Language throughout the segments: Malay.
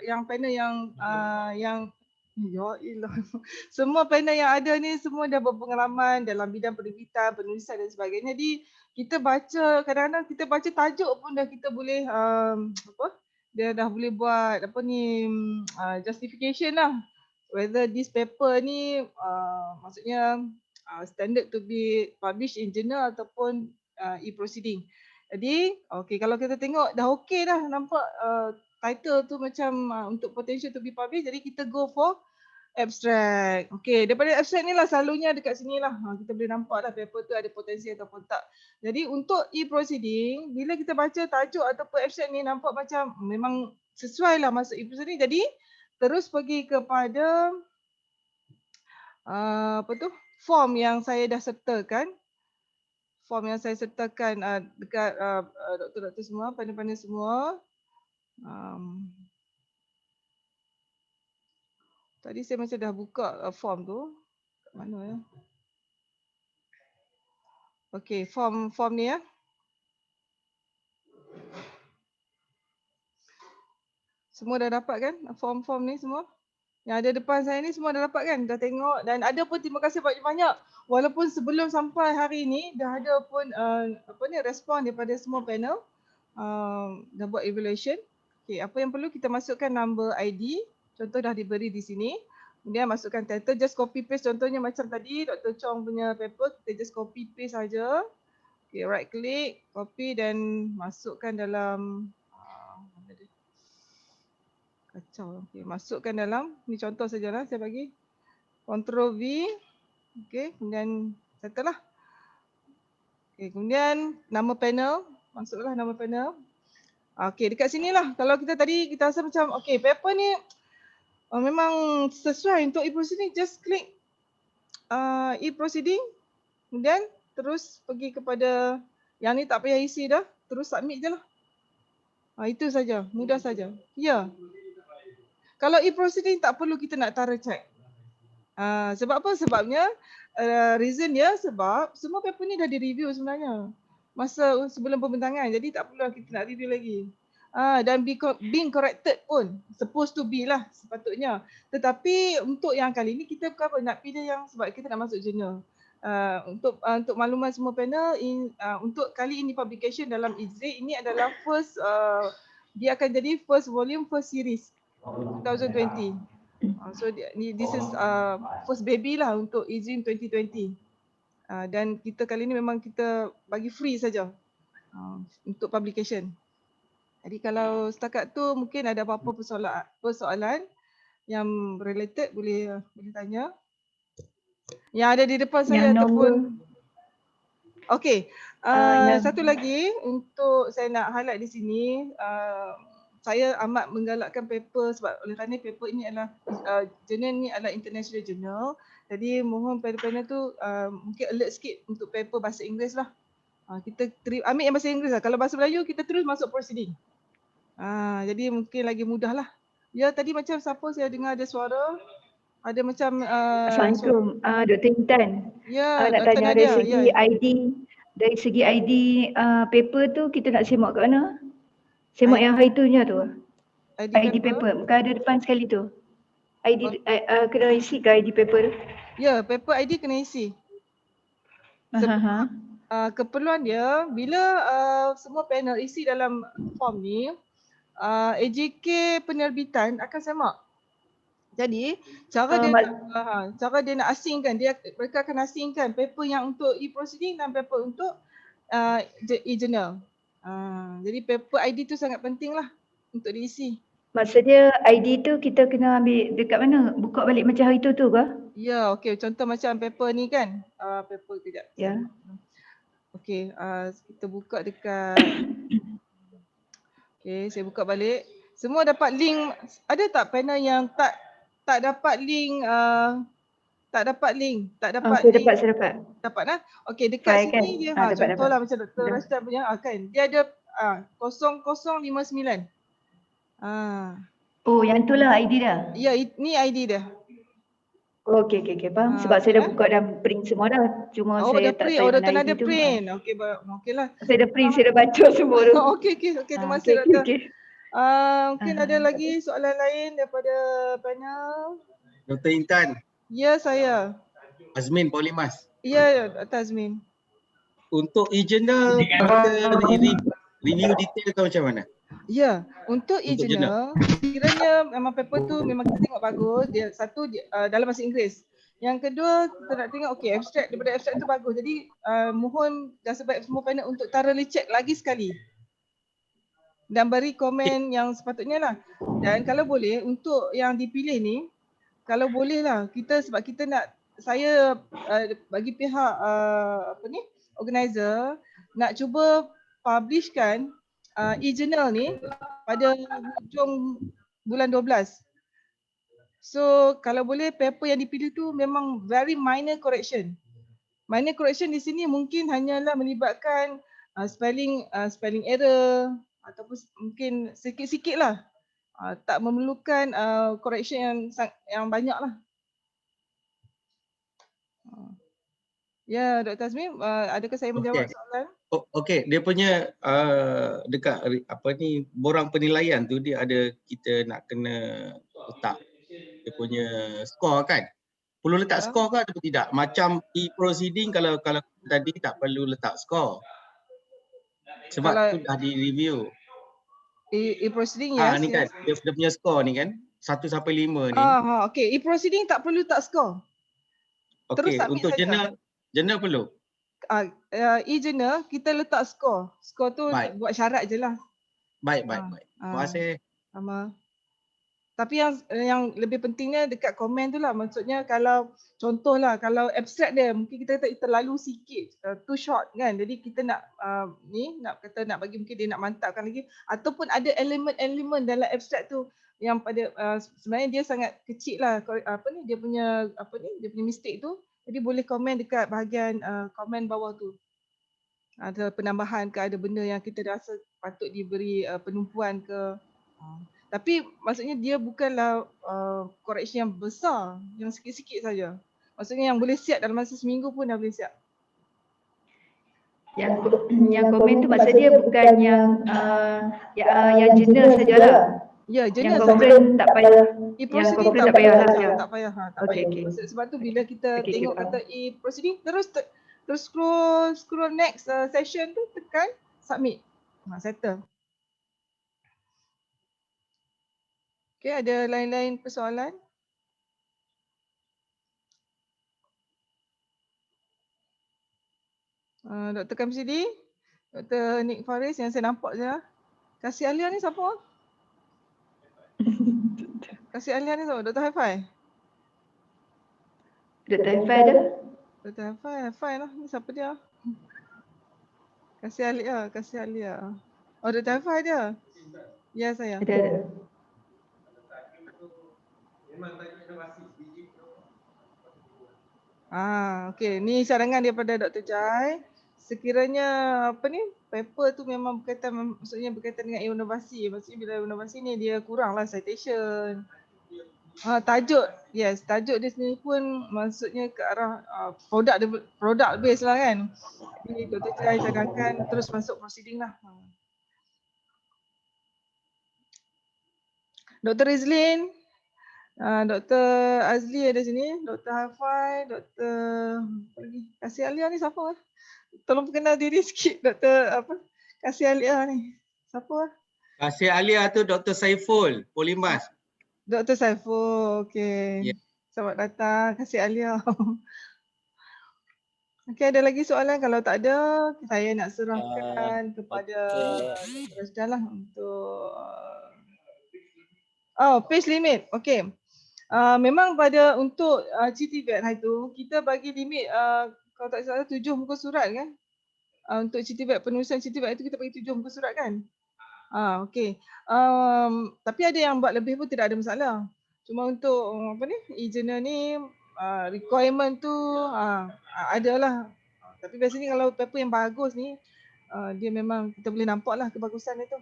yang panel yang ya ilah. Semua panel yang ada ni semua dah berpengalaman dalam bidang penerbitan, penulisan dan sebagainya. Jadi kita baca, kadang-kadang kita baca tajuk pun dah kita boleh dia dah boleh buat justification lah whether this paper ni maksudnya standard to be published in journal ataupun e-proceeding. Jadi kalau kita tengok dah dah nampak title tu macam untuk potential to be published, jadi kita go for abstract. Daripada abstract ni lah selalunya dekat sini lah kita boleh nampak lah paper tu ada potensi ataupun tak. Jadi untuk e-proceeding, bila kita baca tajuk ataupun abstract ni nampak macam memang sesuai lah masuk e-proceeding, jadi terus pergi kepada form yang saya dah sertakan. Form yang saya sertakan dekat doktor-doktor semua, panel-panel semua. Tadi saya macam dah buka form tu. Kat mana ya? Form ni ya. Semua dah dapat kan form-form ni semua? Yang ada depan saya ni semua dah dapat kan? Dah tengok dan ada pun terima kasih banyak-banyak. Walaupun sebelum sampai hari ni dah ada pun respon daripada semua panel. Dah buat evaluation. Apa yang perlu kita masukkan number ID. Contoh dah diberi di sini. Kemudian masukkan title, just copy paste contohnya macam tadi Dr. Chong punya paper, kita just copy paste saja. Right click, copy dan masukkan dalam kacau. Masukkan dalam ni contoh sajalah saya bagi. Ctrl V. Kemudian settle lah. Kemudian nama panel, masuklah nama panel. Dekat sinilah kalau kita tadi kita rasa macam paper ni memang sesuai untuk e-proceeding, just klik e-proceeding, kemudian terus pergi kepada yang ni tak payah isi dah, terus submit je lah. Itu saja, mudah saja. Ya. Kalau e-proceeding tak perlu kita nak tara check. Sebab apa? Sebabnya reason dia sebab semua paper ni dah di-review sebenarnya masa sebelum pembentangan, jadi tak perlu kita nak review lagi. Dan being corrected pun supposed to be lah sepatutnya. Tetapi untuk yang kali ni kita nak pilih yang sebab kita nak masuk jurnal. Untuk makluman semua panel, untuk kali ini publication dalam IZRIC ini adalah first, dia akan jadi first volume, first series 2020. So this is first baby lah untuk IZRIC 2020. Dan kita kali ni memang kita bagi free saja untuk publication. Jadi kalau setakat tu mungkin ada apa-apa persoalan yang related boleh tanya. Yang ada di depan saya ataupun satu lagi untuk saya nak highlight di sini, saya amat menggalakkan paper sebab oleh kerana paper ini adalah jurnal ni adalah international journal. Jadi mohon panel-panel tu mungkin alert sikit untuk paper bahasa Inggeris lah. Kita ambil yang bahasa Inggeris lah. Kalau bahasa Melayu kita terus masuk proceeding. Jadi mungkin lagi mudah lah. Ya tadi macam siapa saya dengar ada suara. Ada macam Assalamualaikum Dr. Intan. Ya, nak tanya dari segi ID, dari segi ID paper tu kita nak semak kat mana? Semak yang hari tu nya tu. ID paper. Bukan ada depan sekali tu. ID kena isi ke ID paper tu? Ya, paper ID kena isi. Keperluan dia bila semua panel isi dalam form ni, AJK penerbitan akan semak. Jadi cara dia nak asingkan, mereka akan asingkan paper yang untuk e-proceeding dan paper untuk e-journal. Jadi paper ID tu sangat penting lah untuk diisi. Maksudnya ID tu kita kena ambil dekat mana? Buka balik macam hari tu ke? Ya, contoh macam paper ni kan. Paper kejap. Ya. Kita buka dekat saya buka balik. Semua dapat link. Ada tak panel yang tak dapat link Tak dapat link. Saya dapat. Dapat lah. Dekat sini dia contohlah macam Dr. Rashdan punya kan. Dia ada 0059. Oh, yang tu lah ID dia. Ya, ni ID dia. Okey, faham. Sebab saya dah buka dan print semua dah. Cuma saya tak tahu Dr. Nada print. Okeylah. Saya dah print, saya dah baca semua tu. Terima kasih Dr. Mungkin ada lagi soalan lain daripada panel? Dr. Intan. Ya, saya. Azmin Polimas. Ya, Dr. Azmin. Untuk e-journal, kita review detail ke macam mana? Ya, untuk Untuk e-journal, kiranya memang paper tu memang kita tengok bagus. Dia satu dalam bahasa Inggeris. Yang kedua, kita nak tengok okey abstract, daripada abstract tu bagus. Jadi mohon dan sebaik semua panel untuk thoroughly check lagi sekali. Dan beri komen yang sepatutnya lah. Dan kalau boleh untuk yang dipilih ni, kalau boleh lah kita sebab kita nak, saya bagi pihak organizer nak cuba publishkan e-journal ni pada hujung bulan 12. So kalau boleh paper yang dipilih tu memang very minor correction. Minor correction di sini mungkin hanyalah melibatkan spelling error ataupun mungkin sikit-sikit lah. Tak memerlukan correction yang banyak lah. Ya, Dr. Azmi, adakah saya menjawab soalan? Okey, dia punya dekat apa ni borang penilaian tu dia ada kita nak kena letak dia punya skor kan? Perlu letak skor ke atau tidak? Macam e-proceeding kalau tadi tak perlu letak skor. Sebab kalau tu dah di review. E-proceeding yes. Ni kan dia punya skor ni kan 1 sampai 5 ni. Okey, e-proceeding tak perlu tak skor. Terus Okey, untuk journal perlu. E-journal kita letak skor. Skor tu buat syarat je lah. Baik. Terima kasih. Sama. Tapi yang lebih pentingnya dekat komen tu lah. Maksudnya kalau contohlah kalau abstract dia mungkin kita terlalu sikit, too short kan. Jadi kita nak nak bagi mungkin dia nak mantapkan lagi ataupun ada elemen-elemen dalam abstract tu yang pada sebenarnya dia sangat kecil lah dia punya mistake tu. Jadi boleh komen dekat bahagian komen bawah tu. Ada penambahan ke, ada benda yang kita rasa patut diberi penumpuan ke. Tapi maksudnya dia bukanlah correction yang besar, yang sikit-sikit saja. Maksudnya yang boleh siap dalam masa seminggu pun dah boleh siap. Yang komen tu maksud dia bukan yang journal sajalah. Ya, journal yang conference tak payah. E-proceeding yang conference tak payah lah. Tak payah. Okay. Sebab tu bila kita tengok kata e-proceeding terus scroll next session tu tekan submit. Settle. Okay, ada lain-lain persoalan? Dr. Kamsidi, Dr. Nick Faris yang saya nampak je. Kasih Alia ni siapa? Kasih Alia ni siapa? Dr. Hi-Fi? Dr. Hi-Fi ada? Dr. Hi-Fi lah. Ni siapa dia? Kasih Alia. Oh, Dr. Hi-Fi dia? Ya, saya. Ada. Okey. Ni cadangan daripada Dr. Jai. Sekiranya paper tu memang berkaitan dengan inovasi. Maksudnya bila inovasi ni dia kuranglah citation. Tajuk dia sendiri pun maksudnya ke arah product base lah kan. Jadi Dr. Jai cadangkan terus masuk proceeding lah. Dr. Rizlin, Dr. Azli ada sini, Dr. Hafai, Dr. Kasih Alia ni siapa? Tolong perkenal diri sikit, Dr. Kasih Alia ni. Siapa? Kasih Alia tu Dr. Saiful, Polimas. Dr. Saiful, okey. Yeah. Selamat datang, Kasih Alia. Okey, ada lagi soalan? Kalau tak ada, saya nak serahkan kepada Dr. Rasdan lah untuk page limit. Okey. Memang untuk CTVET hari tu kita bagi limit kalau tak salah 7 muka surat kan. Untuk CTVET, penulisan CTVET itu kita bagi 7 muka surat kan. Okey. Tapi ada yang buat lebih pun tidak ada masalah. Cuma untuk e-journal ni requirement tu adalah. Tapi biasanya kalau paper yang bagus ni dia memang kita boleh nampaklah kebagusan dia tu.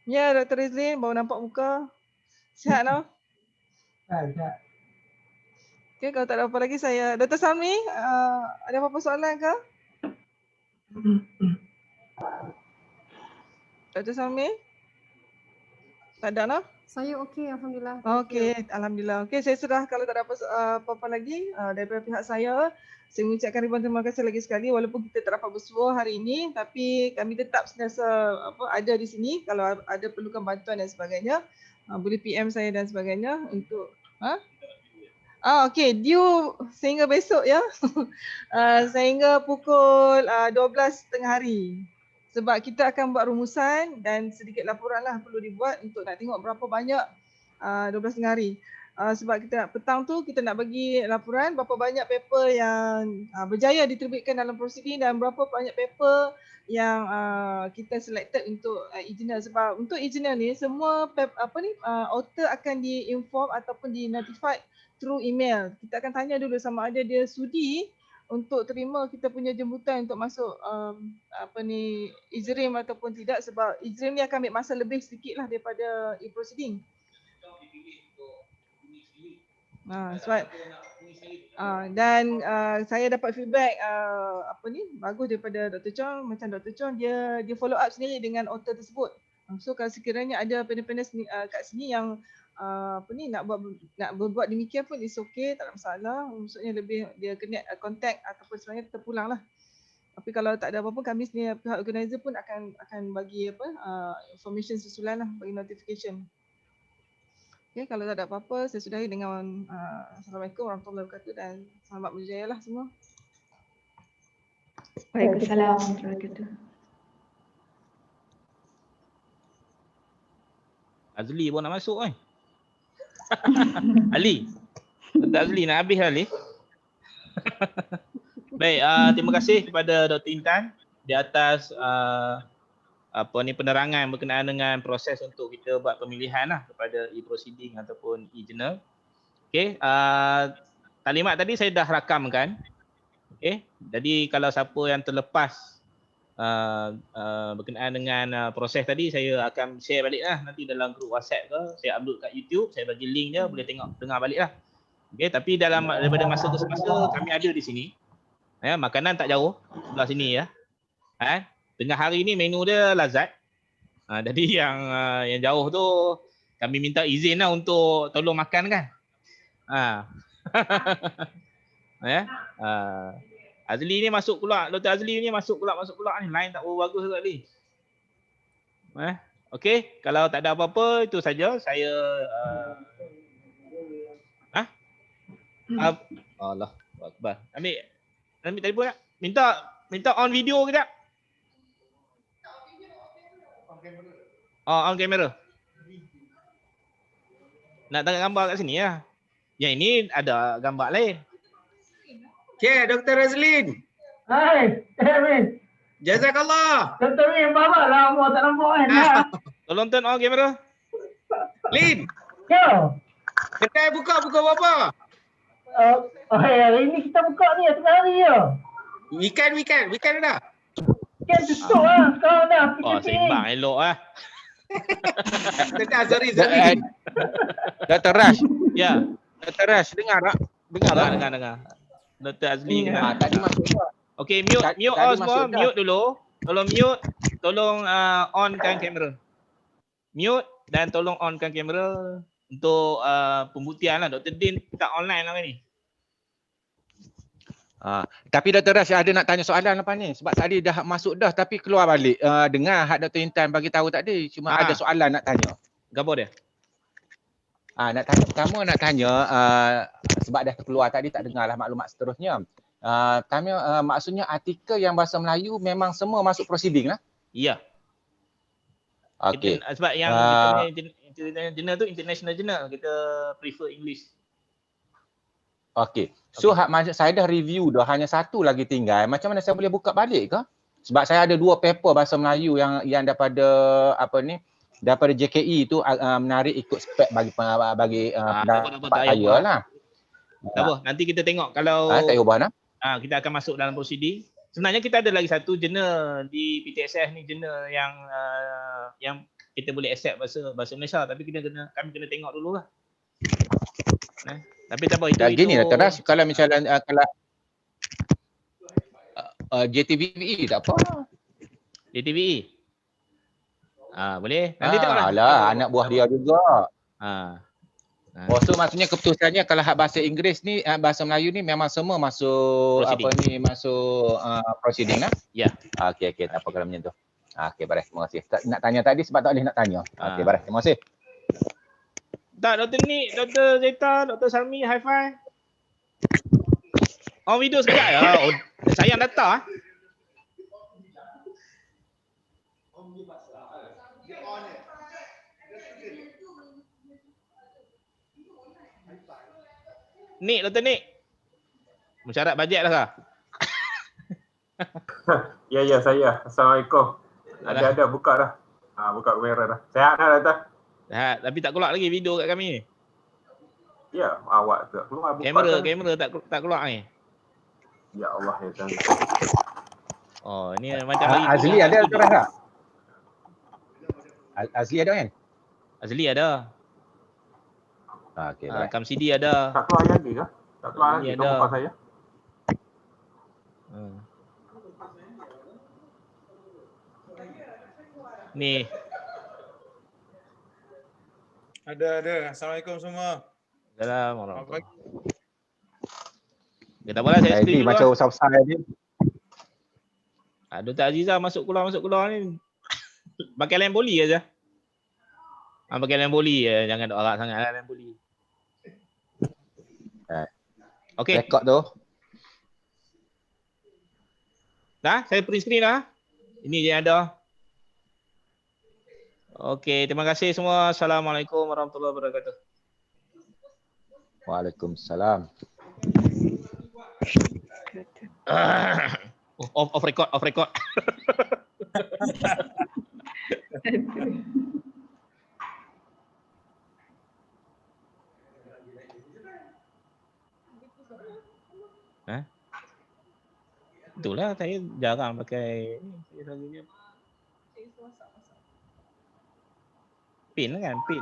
Ya, Dr. Rizlin baru nampak muka. Sihat tau? Sihat. Okay, kalau tak ada apa lagi saya. Dr. Sami, ada apa-apa soalan ke? Dr. Salmi? Tak ada lah? Saya okey, alhamdulillah. Okey, alhamdulillah. Okey, saya sudah, kalau tak ada apa-apa lagi daripada pihak saya mengucapkan ribuan terima kasih lagi sekali walaupun kita tak dapat bersua hari ini, tapi kami tetap sentiasa ada di sini kalau ada perlukan bantuan dan sebagainya. Boleh PM saya dan sebagainya untuk okey, due sehingga besok ya. Sehingga pukul 12.30 hari. Sebab kita akan buat rumusan dan sedikit laporan lah perlu dibuat untuk nak tengok berapa banyak 12.30 hari. Sebab kita petang tu kita nak bagi laporan berapa banyak paper yang berjaya diterbitkan dalam prosiding dan berapa banyak paper yang kita selected untuk engineer. Sebab untuk engineer ni semua author akan di-inform ataupun di-notified through email. Kita akan tanya dulu sama ada dia sudi untuk terima kita punya jemputan untuk masuk IJRIM ataupun tidak, sebab IJRIM ni akan ambil masa lebih sedikit lah daripada e-proceeding. Sebab dan saya dapat feedback bagus daripada Dr. Chong. Macam Dr. Chong dia follow up sendiri dengan author tersebut. So kalau sekiranya ada pendek-pendek kat sini yang nak berbuat demikian pun is okay, tak ada masalah. Maksudnya lebih dia kena contact ataupun sebenarnya terpulang lah. Tapi kalau tak ada apa-apa, kami sendiri pihak organizer pun akan bagi information susulan lah, bagi notification. Okay, kalau tak ada apa-apa, saya sudahi dengan Assalamualaikum warahmatullahi wabarakatuh dan selamat berjaya lah semua. Waalaikumsalam warahmatullahi wabarakatuh. Azli pun nak masuk kan? Ali. Dr. Azli nak habis Ali. Baik, terima kasih kepada Dr. Intan di atas penerangan berkenaan dengan proses untuk kita buat pemilihan lah kepada e-proceeding ataupun e-journal. Okey, taklimat tadi saya dah rakamkan. Okey, jadi kalau siapa yang terlepas berkenaan dengan proses tadi, saya akan share balik lah nanti dalam grup WhatsApp ke, saya upload kat YouTube, saya bagi link dia, boleh dengar balik lah. Okay, tapi daripada masa ke semasa kami ada di sini. Makanan tak jauh sebelah sini ya. Tengah hari ni menu dia lazat. Jadi yang jauh tu kami minta izin lah untuk tolong makan kan. Azli ni masuk pula, Dr. Azli ni masuk pula ni. Line tak berapa bagus juga ni. Okey, kalau tak ada apa-apa itu saja saya Allah Akbar. Ambil telefon tak? Minta on video kejap. On kamera. Nak tengok gambar kat sini ya. Yang ini ada gambar lain. Okay, Dr. Razlin. Hai, Termin. Jazakallah. Dr. Min, apa lama tak nampak kan? Tolong turn on kamera. Lin, Yo. kedai buka berapa? Hari ni kita buka ni tengah hari je. Weekend dah. Kan tutup lah sekarang dah. Seimbang elok lah. Sorry. Dr. Rash. Ya. Dr. Rash, dengar tak? Dengar. Dr. Azli kena. Tadi masuk juga. Okey, mute all semua. Mute dulu. Tolong mute. Tolong onkan kamera. Mute dan tolong onkan kamera untuk pembuktian lah. Dr. Din tak online lah ni. Tapi Dr. Rash ada nak tanya soalan lepas ni. Sebab tadi dah masuk dah tapi keluar balik. Dengar hak Dr. Intan bagi tahu tadi. Cuma ada soalan nak tanya. Gambar dia? Pertama nak tanya sebab dah keluar tadi tak dengarlah maklumat seterusnya. Maksudnya artikel yang bahasa Melayu memang semua masuk proceeding lah? Ya. Okey. Sebab yang jurnal tu international journal, kita prefer English. Okey. So saya dah review dah, hanya satu lagi tinggal. Macam mana saya boleh buka balik ke? Sebab saya ada 2 paper bahasa Melayu yang daripada daripada JKE tu menarik ikut spek bagi pendapat saya lah. Tak apa, nanti kita tengok kalau tak ubah lah. Kita akan masuk dalam prosedur. Sebenarnya kita ada lagi satu jurnal di PTSS ni, jurnal yang kita boleh accept bahasa Malaysia, tapi kami kena tengok dulu lah. Tapi tak apa, itu gini Dr. Rash, kalau misalnya kalau JTVE tak apa. JTVE. Boleh. Nanti tengoklah. Alah, anak buah dia juga. Ah. Oh, so maksudnya keputusannya kalau hak bahasa Inggeris ni, bahasa Melayu ni memang semua masuk Proceeding. masuk proceeding lah? Ya. Okey, tak apa kalau macam tu. Okey, baik, terima kasih. Nak tanya tadi sebab tak boleh nak tanya. Okey, baik, terima kasih. Tak, Dr. Nick, Dr. Zeta, Dr. Salmi, high five. On video sekejap ya. Oh, sayang data. Nick, Dr. Nick. Mensyarat bajet lah kah? Ya, saya. Assalamualaikum. Ada buka dah. Buka kamera dah. Sehat dah, Doktor? Sehat, tapi tak keluar lagi video kat kami. Ya, awak tak keluar buka. Kamera tak keluar ni. Ya Allah, ya Tuhan. Oh, ni macam lagi Azli ada Dr. Rahra? Azli ada kan? Azli ada. Okey, baik. Kamsidi ada. Tak keluar lagi ke? Tak keluar lagi ke muka saya? Ni. Ada. Assalamualaikum semua. Assalamualaikum. Dia tak boleh saya screen dulu. Macam usah-usah ni. Dr. Aziza masuk keluar ni. Pakai lem poli aja. Pakai lem poli ya, jangan dok arak sangat lem poli. Okey. Rekod tu. Dah, saya print screen dah. Ini je yang ada. Okey, terima kasih semua. Assalamualaikum warahmatullahi wabarakatuh. Waalaikumsalam. Off record. Itulah saya jarang pakai ni. Saya selalunya pin kan, pin.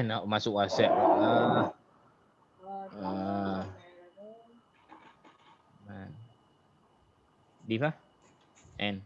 Nak masuk WhatsApp. Diva? N.